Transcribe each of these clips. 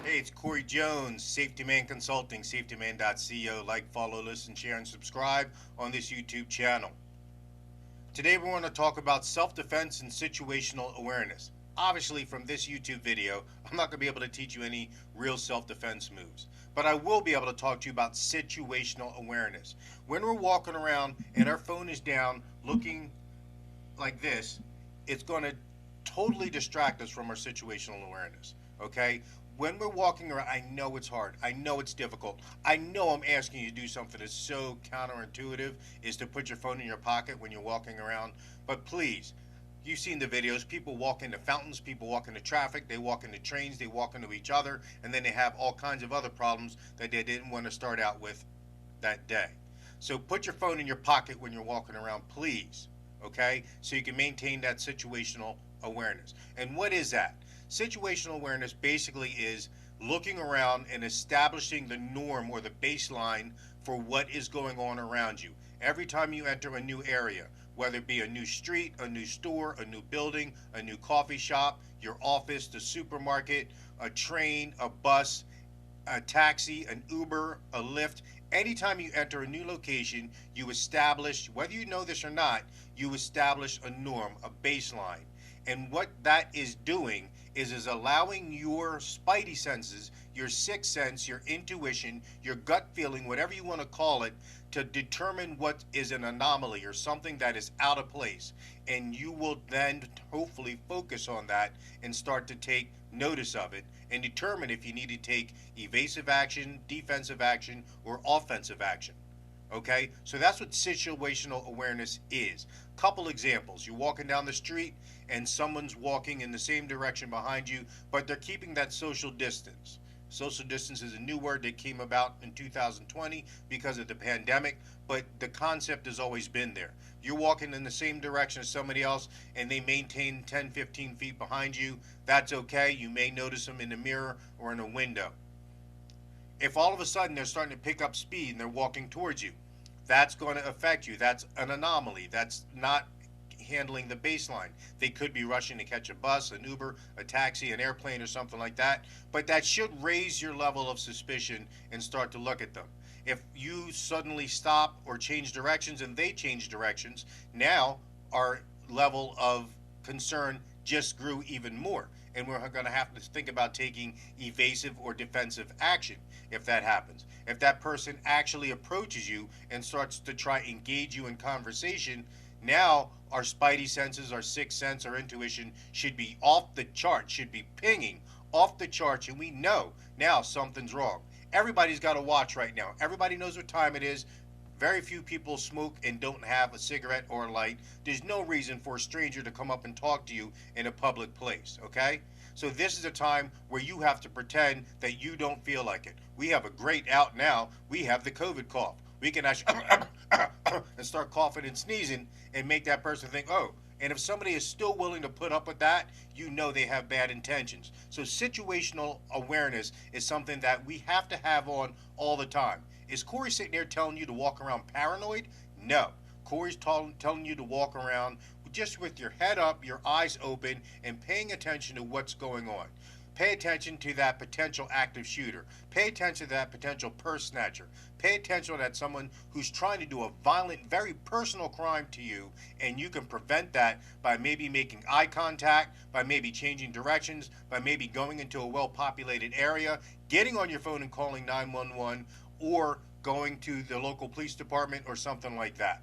Hey, it's Corey Jones, Safety Man Consulting, safetyman.co. Like, follow, listen, share, and subscribe on this YouTube channel. Today, we're going to talk about self defense and situational awareness. Obviously, from this YouTube video, I'm not going to be able to teach you any real self defense moves, but I will be able to talk to you about situational awareness. When we're walking around and our phone is down looking like this, it's going to totally distract us from our situational awareness. Okay? When we're walking around, I know it's hard. I know it's difficult. I know I'm asking you to do something that's so counterintuitive, is to put your phone in your pocket when you're walking around. But please, you've seen the videos. People walk into fountains, people walk into traffic, they walk into trains, they walk into each other, and then they have all kinds of other problems that they didn't want to start out with that day. So put your phone in your pocket when you're walking around, please. Okay? So you can maintain that situational awareness. And what is that? Situational awareness basically is looking around and establishing the norm or the baseline for what is going on around you. Every time you enter a new area, whether it be a new street, a new store, a new building, a new coffee shop, your office, the supermarket, a train, a bus, a taxi, an Uber, a Lyft, anytime you enter a new location, you establish, whether you know this or not, you establish a norm, a baseline. And what that is doing is allowing your spidey senses, your sixth sense, your intuition, your gut feeling, whatever you want to call it, to determine what is an anomaly or something that is out of place. And you will then hopefully focus on that and start to take notice of it and determine if you need to take evasive action, defensive action, or offensive action. Okay, so that's what situational awareness is. Couple examples: you're walking down the street and someone's walking in the same direction behind you, but they're keeping that social distance. Social distance is a new word that came about in 2020 because of the pandemic, but the concept has always been there. You're walking in the same direction as somebody else and they maintain 10, 15 feet behind you. That's okay. You may notice them in the mirror or in a window. If all of a sudden they're starting to pick up speed and they're walking towards you, that's going to affect you. That's an anomaly. That's not handling the baseline. They could be rushing to catch a bus, an Uber, a taxi, an airplane, or something like that. But that should raise your level of suspicion and start to look at them. If you suddenly stop or change directions and they change directions, now our level of concern just grew even more. And we're going to have to think about taking evasive or defensive action if that happens. If that person actually approaches you and starts to try engage you in conversation, now our spidey senses, our sixth sense, our intuition should be off the chart, should be pinging off the charts, and we know now something's wrong. Everybody's got a watch right now. Everybody knows what time it is. Very few people smoke and don't have a cigarette or a light. There's no reason for a stranger to come up and talk to you in a public place, okay? So this is a time where you have to pretend that you don't feel like it. We have a great out now. We have the COVID cough. We can actually and start coughing and sneezing and make that person think, oh. And if somebody is still willing to put up with that, you know they have bad intentions. So situational awareness is something that we have to have on all the time. Is Corey sitting there telling you to walk around paranoid? No. Corey's telling you to walk around just with your head up, your eyes open, and paying attention to what's going on. Pay attention to that potential active shooter. Pay attention to that potential purse snatcher. Pay attention to that someone who's trying to do a violent, very personal crime to you, and you can prevent that by maybe making eye contact, by maybe changing directions, by maybe going into a well-populated area, getting on your phone and calling 911, or going to the local police department or something like that.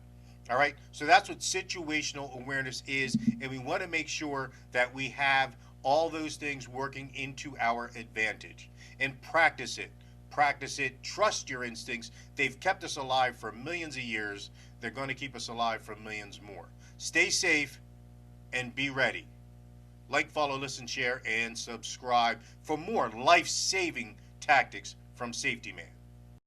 All right, so that's what situational awareness is, and we want to make sure that we have all those things working into our advantage. And practice it. Practice it. Trust your instincts. They've kept us alive for millions of years. They're going to keep us alive for millions more. Stay safe and be ready. Like, follow, listen, share, and subscribe for more life-saving tactics from Safety Man.